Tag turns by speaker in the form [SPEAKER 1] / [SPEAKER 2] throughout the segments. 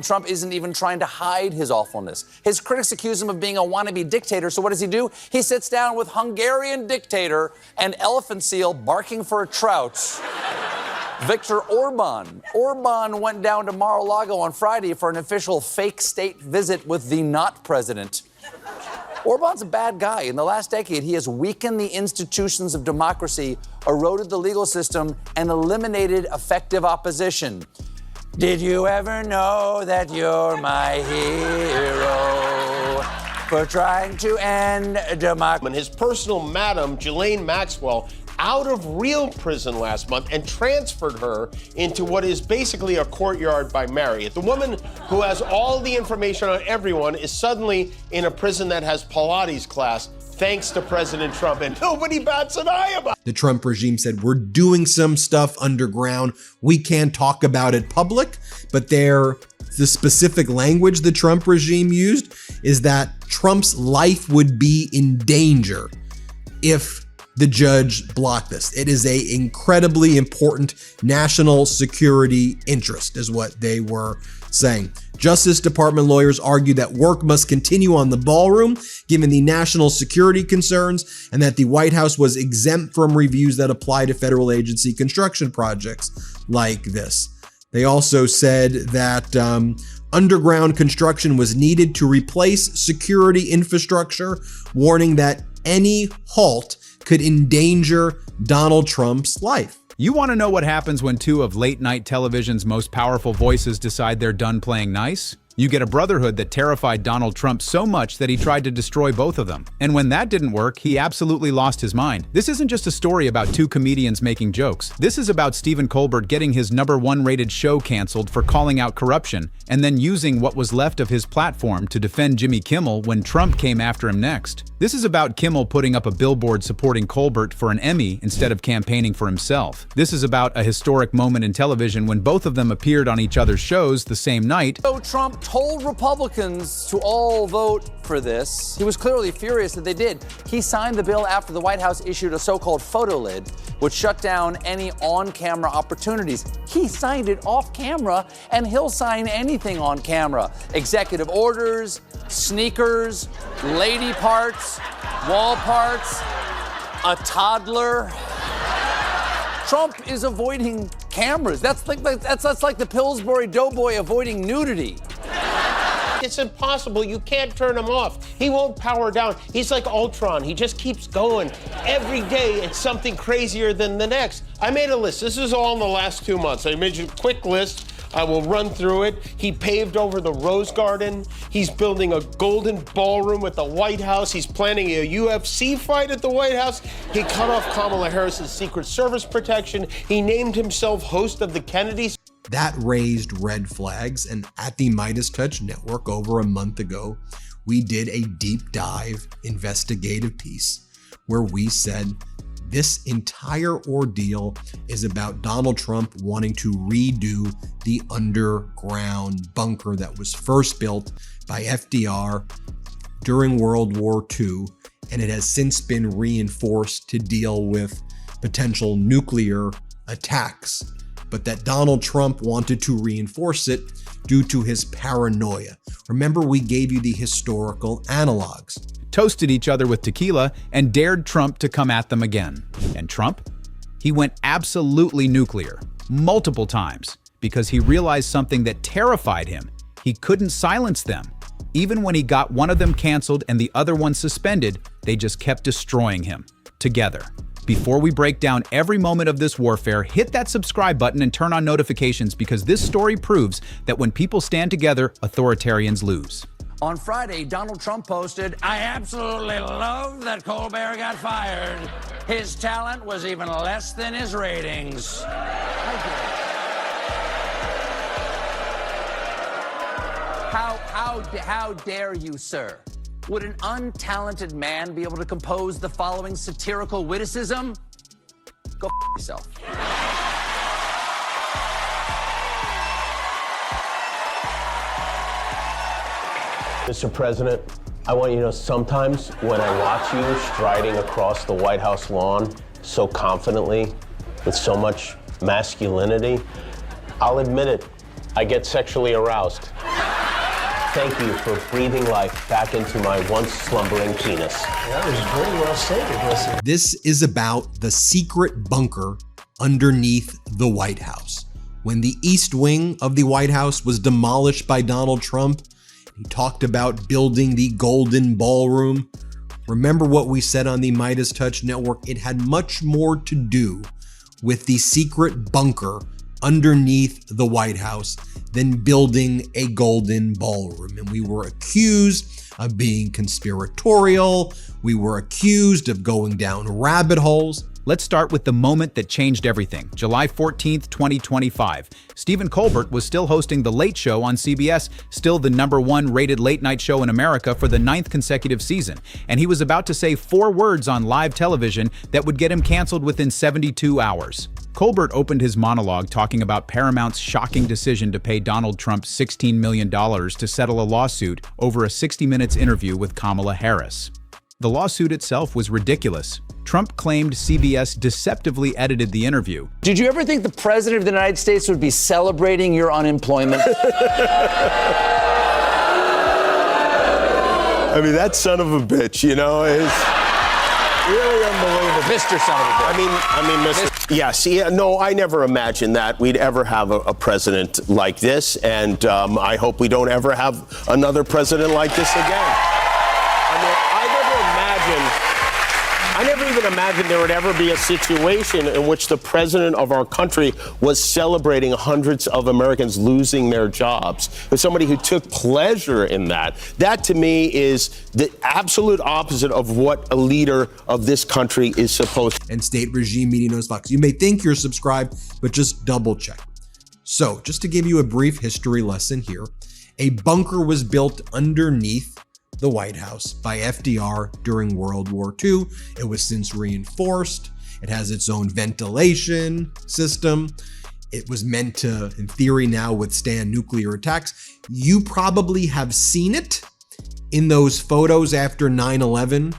[SPEAKER 1] Trump isn't even trying to hide his awfulness. His critics accuse him of being a wannabe dictator, so what does he do? He sits down with Hungarian dictator and elephant seal barking for a trout, Viktor Orban. Orban went down to Mar-a-Lago on Friday for an official fake state visit with the not president. Orban's a bad guy. In the last decade, he has weakened the institutions of democracy, eroded the legal system, and eliminated effective opposition. Did you ever know that you're my hero for trying to end democracy?
[SPEAKER 2] And his personal madam, Ghislaine Maxwell, out of real prison last month and transferred her into what is basically a courtyard by Marriott. The woman who has all the information on everyone is suddenly in a prison that has Pilates class, thanks to President Trump, and nobody bats an eye about it.
[SPEAKER 3] The Trump regime said, we're doing some stuff underground. We can't talk about it public, but the specific language the Trump regime used is that Trump's life would be in danger if the judge blocked this. It is an incredibly important national security interest, is what they were saying. Justice Department lawyers argue that work must continue on the ballroom, given the national security concerns, and that the White House was exempt from reviews that apply to federal agency construction projects like this. They also said that underground construction was needed to replace security infrastructure, warning that any halt could endanger Donald Trump's life.
[SPEAKER 4] You want to know what happens when two of late-night television's most powerful voices decide they're done playing nice? You get a brotherhood that terrified Donald Trump so much that he tried to destroy both of them. And when that didn't work, he absolutely lost his mind. This isn't just a story about two comedians making jokes. This is about Stephen Colbert getting his #1 rated show canceled for calling out corruption, and then using what was left of his platform to defend Jimmy Kimmel when Trump came after him next. This is about Kimmel putting up a billboard supporting Colbert for an Emmy instead of campaigning for himself. This is about a historic moment in television when both of them appeared on each other's shows the same night.
[SPEAKER 1] So Trump told Republicans to all vote for this. He was clearly furious that they did. He signed the bill after the White House issued a so-called photo lid, which shut down any on-camera opportunities. He signed it off camera, and he'll sign anything on camera. Executive orders, sneakers, lady parts, wall parts, a toddler. Trump is avoiding cameras. That's like the Pillsbury Doughboy avoiding nudity.
[SPEAKER 2] It's impossible. You can't turn him off. He won't power down. He's like Ultron. He just keeps going. Every day, it's something crazier than the next. I made a list. This is all in the last 2 months. I made you a quick list. I will run through it. He paved over the Rose Garden. He's building a golden ballroom at the White House. He's planning a UFC fight at the White House. He cut off Kamala Harris's Secret Service protection. He named himself host of the Kennedys.
[SPEAKER 3] That raised red flags, and at the Midas Touch Network over a month ago, we did a deep dive investigative piece where we said this entire ordeal is about Donald Trump wanting to redo the underground bunker that was first built by FDR during World War II, and it has since been reinforced to deal with potential nuclear attacks, but that Donald Trump wanted to reinforce it due to his paranoia. Remember, we gave you the historical analogs.
[SPEAKER 4] Toasted each other with tequila and dared Trump to come at them again. And Trump? He went absolutely nuclear, multiple times, because he realized something that terrified him. He couldn't silence them. Even when he got one of them canceled and the other one suspended, they just kept destroying him, together. Before we break down every moment of this warfare, hit that subscribe button and turn on notifications, because this story proves that when people stand together, authoritarians lose.
[SPEAKER 1] On Friday, Donald Trump posted, "I absolutely love that Colbert got fired. His talent was even less than his ratings." How dare you, sir? Would an untalented man be able to compose the following satirical witticism? Go yourself.
[SPEAKER 2] Mr. President, I want you to know sometimes when I watch you striding across the White House lawn so confidently, with so much masculinity, I'll admit it, I get sexually aroused. Thank you for breathing life back into my once slumbering penis.
[SPEAKER 5] That was very well stated, listen.
[SPEAKER 3] This is about the secret bunker underneath the White House. When the East Wing of the White House was demolished by Donald Trump, he talked about building the Golden Ballroom. Remember what we said on the Midas Touch Network? It had much more to do with the secret bunker underneath the White House than building a golden ballroom. And we were accused of being conspiratorial. We were accused of going down rabbit holes.
[SPEAKER 4] Let's start with the moment that changed everything. July 14th, 2025. Stephen Colbert was still hosting The Late Show on CBS, still the #1 rated late-night show in America for the 9th consecutive season. And he was about to say 4 words on live television that would get him canceled within 72 hours. Colbert opened his monologue talking about Paramount's shocking decision to pay Donald Trump $16 million to settle a lawsuit over a 60 Minutes interview with Kamala Harris. The lawsuit itself was ridiculous. Trump claimed CBS deceptively edited the interview.
[SPEAKER 1] Did you ever think the President of the United States would be celebrating your unemployment?
[SPEAKER 2] I mean, that son of a bitch, you know, is really unbelievable.
[SPEAKER 1] Mr. Son of a bitch.
[SPEAKER 2] I mean, Mr. Yes, yeah, no, I never imagined that we'd ever have a president like this, and I hope we don't ever have another president like this again. I mean, I never even imagined there would ever be a situation in which the president of our country was celebrating hundreds of Americans losing their jobs. As somebody who took pleasure in that, that to me is the absolute opposite of what a leader of this country is supposed to.
[SPEAKER 3] And State Regime Media Knows Fox. You may think you're subscribed, but just double check. So, just to give you a brief history lesson here, a bunker was built underneath the White House by FDR during World War II. It was since reinforced. It has its own ventilation system. It was meant to, in theory now, withstand nuclear attacks. You probably have seen it in those photos after 9/11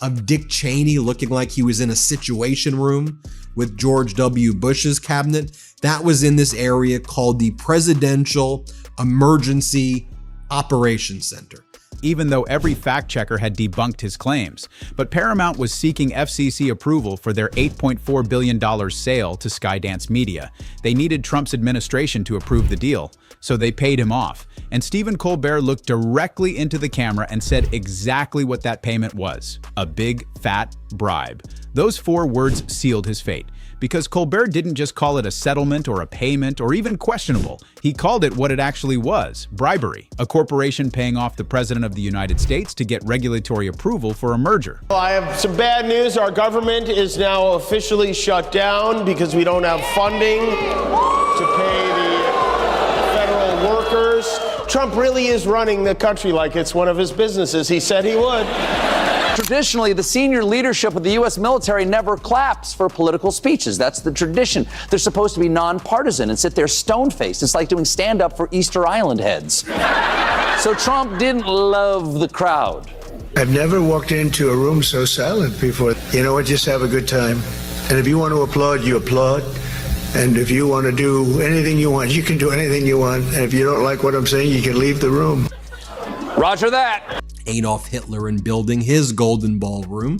[SPEAKER 3] of Dick Cheney looking like he was in a situation room with George W. Bush's cabinet. That was in this area called the Presidential Emergency Operations Center.
[SPEAKER 4] Even though every fact-checker had debunked his claims. But Paramount was seeking FCC approval for their $8.4 billion sale to Skydance Media. They needed Trump's administration to approve the deal, so they paid him off. And Stephen Colbert looked directly into the camera and said exactly what that payment was: a big, fat bribe. Those 4 words sealed his fate. Because Colbert didn't just call it a settlement or a payment or even questionable. He called it what it actually was: bribery. A corporation paying off the President of the United States to get regulatory approval for a merger.
[SPEAKER 2] Well, I have some bad news. Our government is now officially shut down because we don't have funding to pay the federal workers. Trump really is running the country like it's one of his businesses. He said he would.
[SPEAKER 1] Traditionally, the senior leadership of the U.S. military never claps for political speeches. That's the tradition. They're supposed to be nonpartisan and sit there stone-faced. It's like doing stand-up for Easter Island heads. So Trump didn't love the crowd.
[SPEAKER 5] I've never walked into a room so silent before. You know what? Just have a good time. And if you want to applaud, you applaud. And if you want to do anything you want, you can do anything you want. And if you don't like what I'm saying, you can leave the room.
[SPEAKER 1] Roger that.
[SPEAKER 3] Adolf Hitler in building his Golden Ballroom.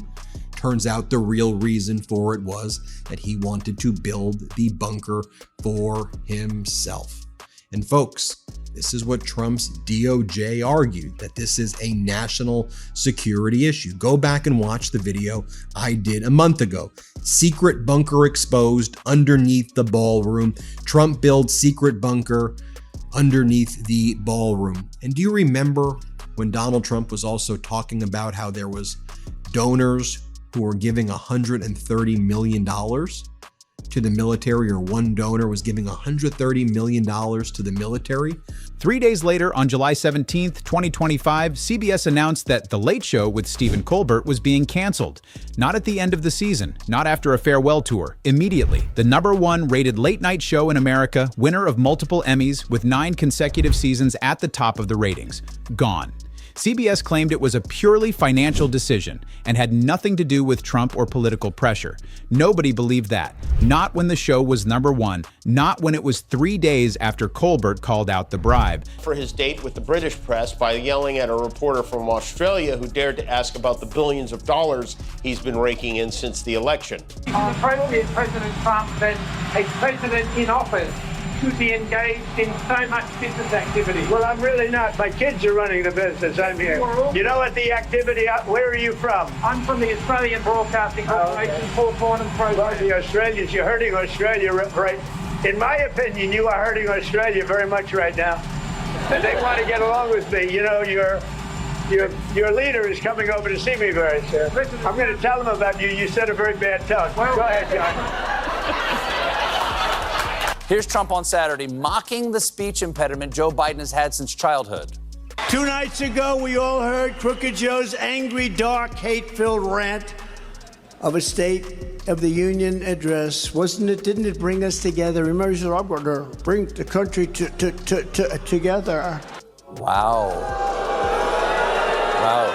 [SPEAKER 3] Turns out the real reason for it was that he wanted to build the bunker for himself. And folks, this is what Trump's DOJ argued, that this is a national security issue. Go back and watch the video I did a month ago. Secret bunker exposed underneath the ballroom. Trump builds secret bunker underneath the ballroom. And do you remember when Donald Trump was also talking about how there was donors who were giving $130 million to the military, or one donor was giving $130 million to the military?
[SPEAKER 4] 3 days later, on July 17th, 2025, CBS announced that The Late Show with Stephen Colbert was being canceled. Not at the end of the season, not after a farewell tour, immediately. The #1 rated late-night show in America, winner of multiple Emmys with 9 consecutive seasons at the top of the ratings. Gone. CBS claimed it was a purely financial decision and had nothing to do with Trump or political pressure. Nobody believed that. Not when the show was #1, not when it was 3 days after Colbert called out the bribe.
[SPEAKER 2] For his date with the British press by yelling at a reporter from Australia who dared to ask about the billions of dollars he's been raking in since the election.
[SPEAKER 6] President Trump that a president in office should be engaged in so much business activity.
[SPEAKER 5] Well, I'm really not. My kids are running the business. I'm here. You know what the activity, where are you from?
[SPEAKER 6] I'm from the Australian Broadcasting Corporation, Port Vaughan and Program.
[SPEAKER 5] Well, the Australians, you're hurting Australia, right? In my opinion, you are hurting Australia very much right now. And they want to get along with me. You know, your leader is coming over to see me very soon. I'm going to tell him about you. You set a very bad tone. Go ahead, John.
[SPEAKER 1] Here's Trump on Saturday mocking the speech impediment Joe Biden has had since childhood.
[SPEAKER 5] 2 nights ago, we all heard Crooked Joe's angry, dark, hate-filled rant of a State of the Union address. Didn't it bring us together? Remember, he said, I'm going to bring the country together.
[SPEAKER 1] Wow. Wow.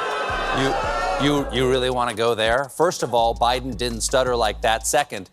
[SPEAKER 1] You really want to go there? First of all, Biden didn't stutter like that. Second,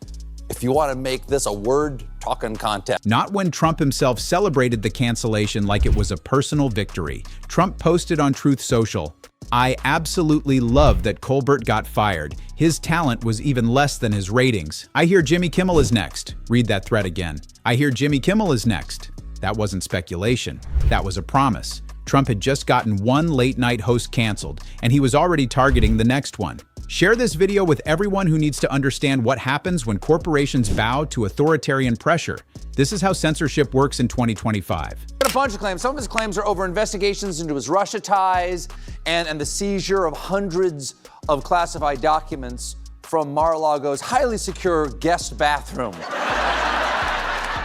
[SPEAKER 1] if you want to make this a word-talking contest.
[SPEAKER 4] Not when Trump himself celebrated the cancellation like it was a personal victory. Trump posted on Truth Social, "I absolutely love that Colbert got fired. His talent was even less than his ratings. I hear Jimmy Kimmel is next." Read that thread again. "I hear Jimmy Kimmel is next." That wasn't speculation. That was a promise. Trump had just gotten one late-night host canceled, and he was already targeting the next one. Share this video with everyone who needs to understand what happens when corporations bow to authoritarian pressure. This is how censorship works in 2025.
[SPEAKER 1] A bunch of claims. Some of his claims are over investigations into his Russia ties and the seizure of hundreds of classified documents from Mar-a-Lago's highly secure guest bathroom.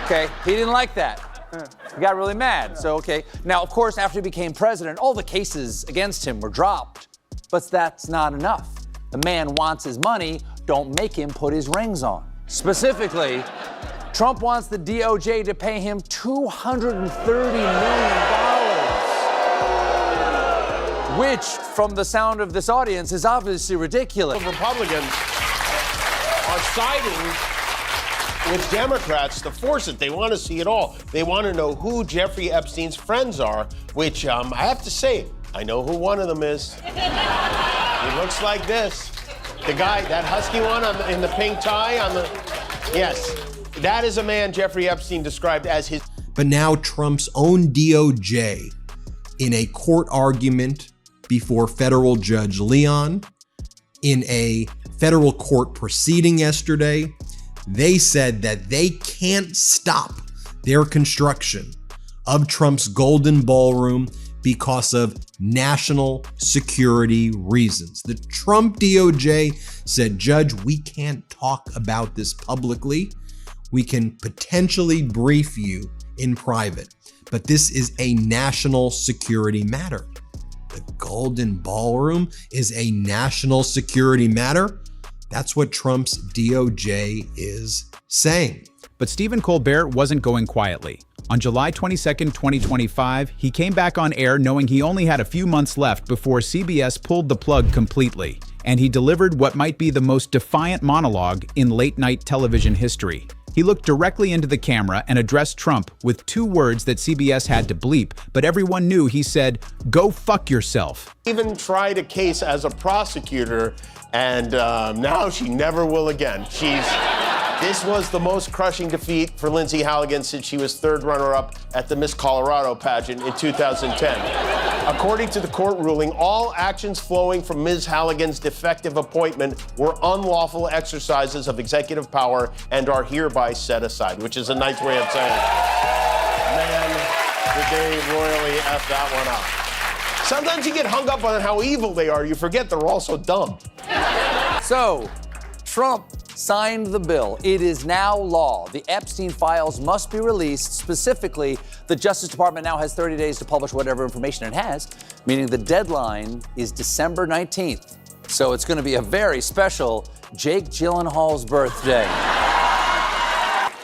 [SPEAKER 1] Okay, he didn't like that. He got really mad. So, okay. Now, of course, after he became president, all the cases against him were dropped. But that's not enough. The man wants his money. Don't make him put his rings on. Specifically, Trump wants the DOJ to pay him $230 million, which, from the sound of this audience, is obviously ridiculous.
[SPEAKER 2] Republicans are siding with Democrats to force it. They want to see it all. They want to know who Jeffrey Epstein's friends are, which I have to say, I know who one of them is. He looks like this. The guy, that husky one in the pink tie yes, that is a man Jeffrey Epstein described as his.
[SPEAKER 3] But now Trump's own DOJ, in a court argument before federal Judge Leon, in a federal court proceeding yesterday, they said that they can't stop their construction of Trump's Golden Ballroom because of national security reasons. The Trump DOJ said, "Judge, we can't talk about this publicly. We can potentially brief you in private, but this is a national security matter." The Golden Ballroom is a national security matter. That's what Trump's DOJ is saying.
[SPEAKER 4] But Stephen Colbert wasn't going quietly. On July 22, 2025, he came back on air knowing he only had a few months left before CBS pulled the plug completely. And he delivered what might be the most defiant monologue in late-night television history. He looked directly into the camera and addressed Trump with 2 words that CBS had to bleep, but everyone knew he said, "Go fuck yourself."
[SPEAKER 2] Even tried a case as a prosecutor, and now she never will again. This was the most crushing defeat for Lindsay Halligan since she was 3rd runner-up at the Miss Colorado pageant in 2010. According to the court ruling, all actions flowing from Ms. Halligan's defective appointment were unlawful exercises of executive power and are hereby set aside, which is a nice way of saying, man, did they royally F that one up. Sometimes you get hung up on how evil they are. You forget they're also dumb.
[SPEAKER 1] So, Trump signed the bill. It is now law. The Epstein files must be released. Specifically, the Justice Department now has 30 days to publish whatever information it has, meaning the deadline is December 19th. So it's going to be a very special Jake Gyllenhaal's birthday.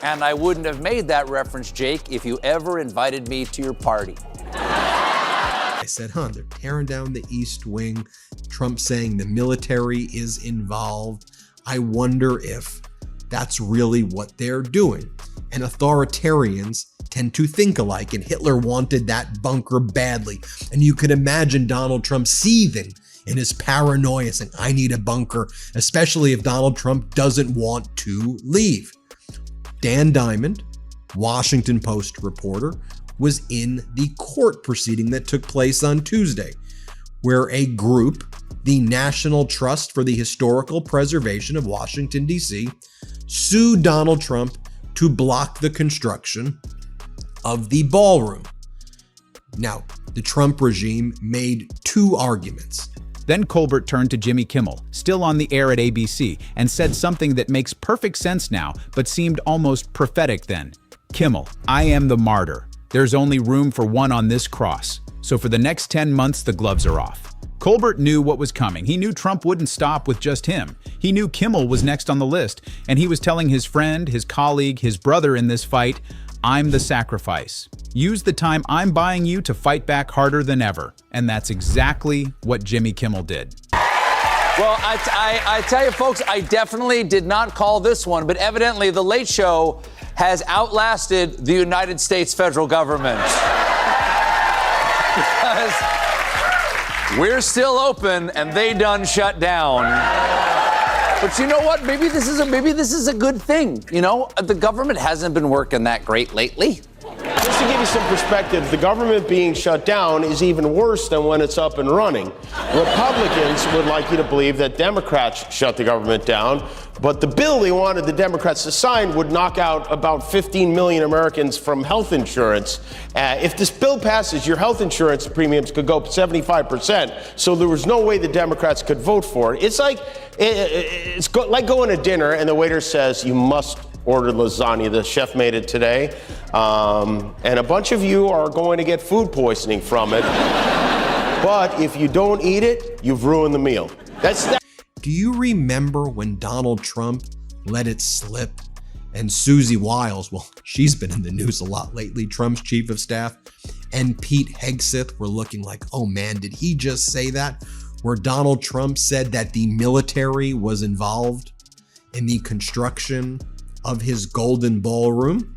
[SPEAKER 1] And I wouldn't have made that reference, Jake, if you ever invited me to your party.
[SPEAKER 3] I said, they're tearing down the East Wing. Trump saying the military is involved. I wonder if that's really what they're doing. And authoritarians tend to think alike, and Hitler wanted that bunker badly. And you could imagine Donald Trump seething in his paranoia, saying, I need a bunker, especially if Donald Trump doesn't want to leave. Dan Diamond, Washington Post reporter, was in the court proceeding that took place on Tuesday, where a group, the National Trust for the Historical Preservation of Washington, D.C., sued Donald Trump to block the construction of the ballroom. Now, the Trump regime made two arguments.
[SPEAKER 4] Then Colbert turned to Jimmy Kimmel, still on the air at ABC, and said something that makes perfect sense now, but seemed almost prophetic then. Kimmel, I am the martyr. There's only room for one on this cross. So for the next 10 months, the gloves are off. Colbert knew what was coming. He knew Trump wouldn't stop with just him. He knew Kimmel was next on the list, and he was telling his friend, his colleague, his brother in this fight, I'm the sacrifice. Use the time I'm buying you to fight back harder than ever. And that's exactly what Jimmy Kimmel did.
[SPEAKER 1] Well, I tell you, folks, I definitely did not call this one, but evidently The Late Show has outlasted the United States federal government. Because we're still open and they done shut down. But you know what? Maybe this is a good thing. You know, the government hasn't been working that great lately.
[SPEAKER 2] Just to give you some perspective, the government being shut down is even worse than when it's up and running. Republicans would like you to believe that Democrats shut the government down, but the bill they wanted the Democrats to sign would knock out about 15 million Americans from health insurance. If this bill passes, your health insurance premiums could go up 75%, so there was no way the Democrats could vote for it. It's like like going to dinner and the waiter says you must order lasagna. The chef made it today. And a bunch of you are going to get food poisoning from it. But if you don't eat it, you've ruined the meal.
[SPEAKER 3] Do you remember when Donald Trump let it slip? And Susie Wiles, well, she's been in the news a lot lately, Trump's chief of staff, and Pete Hegseth were looking like, oh man, did he just say that? Where Donald Trump said that the military was involved in the construction of his golden ballroom?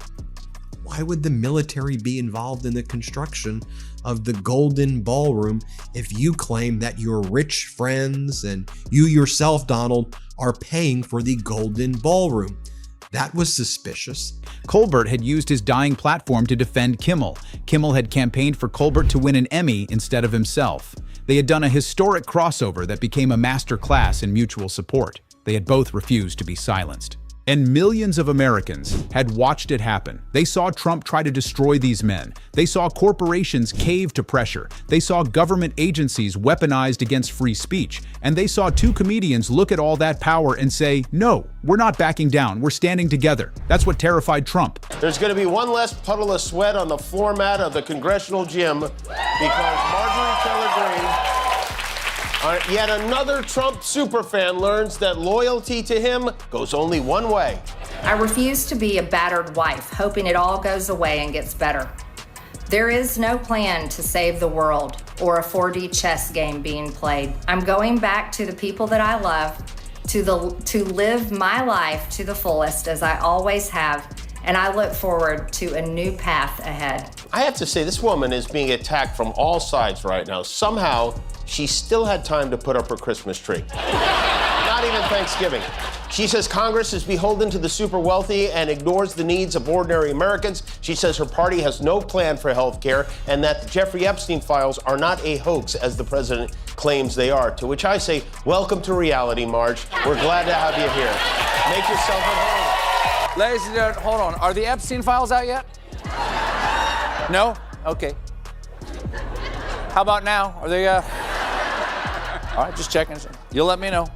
[SPEAKER 3] Why would the military be involved in the construction of the golden ballroom if you claim that your rich friends and you yourself, Donald, are paying for the golden ballroom? That was suspicious.
[SPEAKER 4] Colbert had used his dying platform to defend Kimmel. Kimmel had campaigned for Colbert to win an Emmy instead of himself. They had done a historic crossover that became a master class in mutual support. They had both refused to be silenced. And millions of Americans had watched it happen. They saw Trump try to destroy these men. They saw corporations cave to pressure. They saw government agencies weaponized against free speech. And they saw two comedians look at all that power and say, no, we're not backing down. We're standing together. That's what terrified Trump.
[SPEAKER 2] There's going to be one less puddle of sweat on the floor mat of the congressional gym because Marjorie Taylor Greene, yet another Trump superfan, learns that loyalty to him goes only one way.
[SPEAKER 7] I refuse to be a battered wife, hoping it all goes away and gets better. There is no plan to save the world or a 4D chess game being played. I'm going back to the people that I love, to live my life to the fullest as I always have, and I look forward to a new path ahead.
[SPEAKER 2] I have to say, this woman is being attacked from all sides right now. Somehow, she still had time to put up her Christmas tree. Not even Thanksgiving. She says Congress is beholden to the super wealthy and ignores the needs of ordinary Americans. She says her party has no plan for health care and that the Jeffrey Epstein files are not a hoax, as the president claims they are. To which I say, welcome to reality, Marge. We're glad to have you here. Make yourself at home.
[SPEAKER 1] Ladies and gentlemen, hold on. Are the Epstein files out yet? No? Okay. How about now? Are they, All right, just checking. You'll let me know.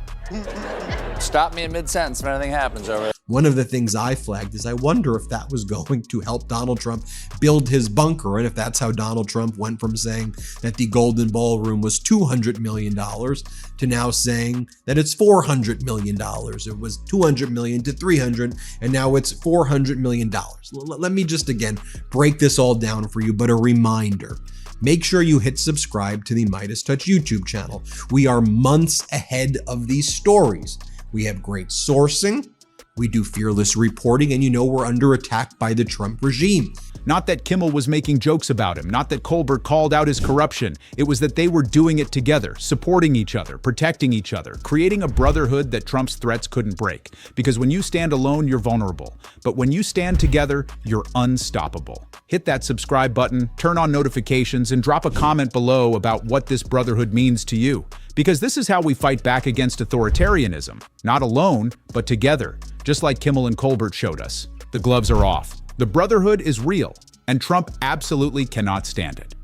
[SPEAKER 1] Stop me in mid-sentence if anything happens over there.
[SPEAKER 3] One of the things I flagged is I wonder if that was going to help Donald Trump build his bunker, and if that's how Donald Trump went from saying that the Golden Ballroom was $200 million to now saying that it's $400 million. It was $200 million to $300, and now it's $400 million. Let me just again break this all down for you, but a reminder. make sure you hit subscribe to the Midas Touch YouTube channel. We are months ahead of these stories. We have great sourcing, we do fearless reporting, and we're under attack by the Trump regime.
[SPEAKER 4] Not that Kimmel was making jokes about him, not that Colbert called out his corruption. It was that they were doing it together, supporting each other, protecting each other, creating a brotherhood that Trump's threats couldn't break. Because when you stand alone, you're vulnerable. But when you stand together, you're unstoppable. Hit that subscribe button, turn on notifications, and drop a comment below about what this brotherhood means to you. Because this is how we fight back against authoritarianism. Not alone, but together, just like Kimmel and Colbert showed us. The gloves are off. The brotherhood is real, and Trump absolutely cannot stand it.